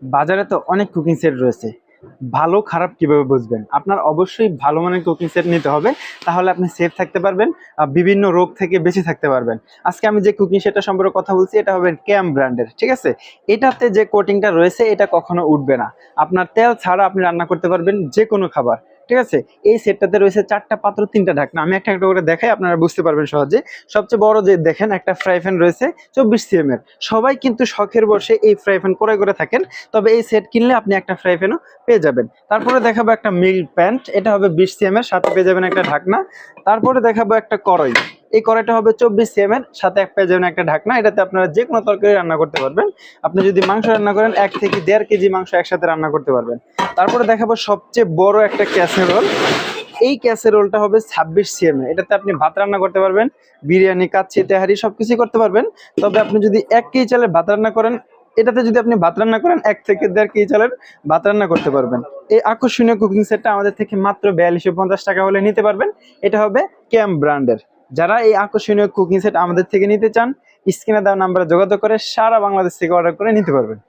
বাজারে তো অনেক কুকিং সেট রয়েছে। ভালো খারাপ কিভাবে বুঝবেন? আপনার অবশ্যই ভালো মানের কুকিং সেট নিতে হবে। তাহলে আপনি সেফ থাকতে পারবেন, বিভিন্ন রোগ থেকে বেঁচে থাকতে পারবেন। আজকে আমি যে কুকিং সেটটা সম্পর্কে কথা বলছি এটা হবে ক্যাম ব্র্যান্ডের, ঠিক আছে? এটাতে যে কোটিংটা রয়েছে এটা কখনো উঠবে না। আপনার তেল ছাড়া আপনি রান্না করতে পারবেন যেকোনো খাবার, ঠিক আছে? এই সেটটাতে রয়েছে ৪ টা পাত্র ৩ টা ঢাকনা। আমি একটা করে দেখাই, আপনারা বুঝতে পারবেন সহজে। সবচেয়ে বড় যে দেখেন একটা ফ্রাই প্যান রয়েছে ২৪ সিএম এর। সবাই কিন্তু শখের বশে এই ফ্রাই প্যান ক্রয় করে থাকেন। তবে এই সেট কিনলে আপনি একটা ফ্রাই প্যানও পেয়ে যাবেন। তারপরে দেখাবো একটা মিল প্যান্ট, এটা হবে ২০ সিএম এর, সাথে পেয়ে যাবেন একটা ঢাকনা। তারপরে দেখাবো একটা কড়াই, এই কড়াইটা হবে ২৪ সিএম এর, সাথে পেয়ে যাবেন একটা ঢাকনা। এটাতে আপনারা যে কোনো তরকারি রান্না করতে পারবেন। আপনি যদি মাংস রান্না করেন ১ থেকে ১.৫ কেজি মাংস একসাথে রান্না করতে পারবেন। তারপরে দেখাবো সবচেয়ে বড় একটা ক্যাসেরোল। এই ক্যাসেরোলটা হবে ২৬ সিএম এর, এটাতে আপনি ভাত রান্না করতে পারবেন, বিরিয়ানি, কাচ্চি, তেহারি সবকিছুই করতে পারবেন। তবে আপনি যদি ১ কেজি চালের ভাত রান্না করেন, এটাতে যদি আপনি ভাত রান্না করেন ১ থেকে ১.৫ কেজি চালের ভাত রান্না করতে পারবেন। এই আকর্ষণীয় কুকিং সেটটা আমাদের থেকে মাত্র ৪২৫০ টাকা হলে নিতে পারবেন। এটা হবে ক্যাম ব্র্যান্ডের। যারা এই আকর্ষণীয় কুকিং সেট আমাদের থেকে নিতে চান, স্ক্রিনে দেওয়া নাম্বারে যোগাযোগ করে সারা বাংলাদেশ থেকে অর্ডার করে নিতে পারবেন।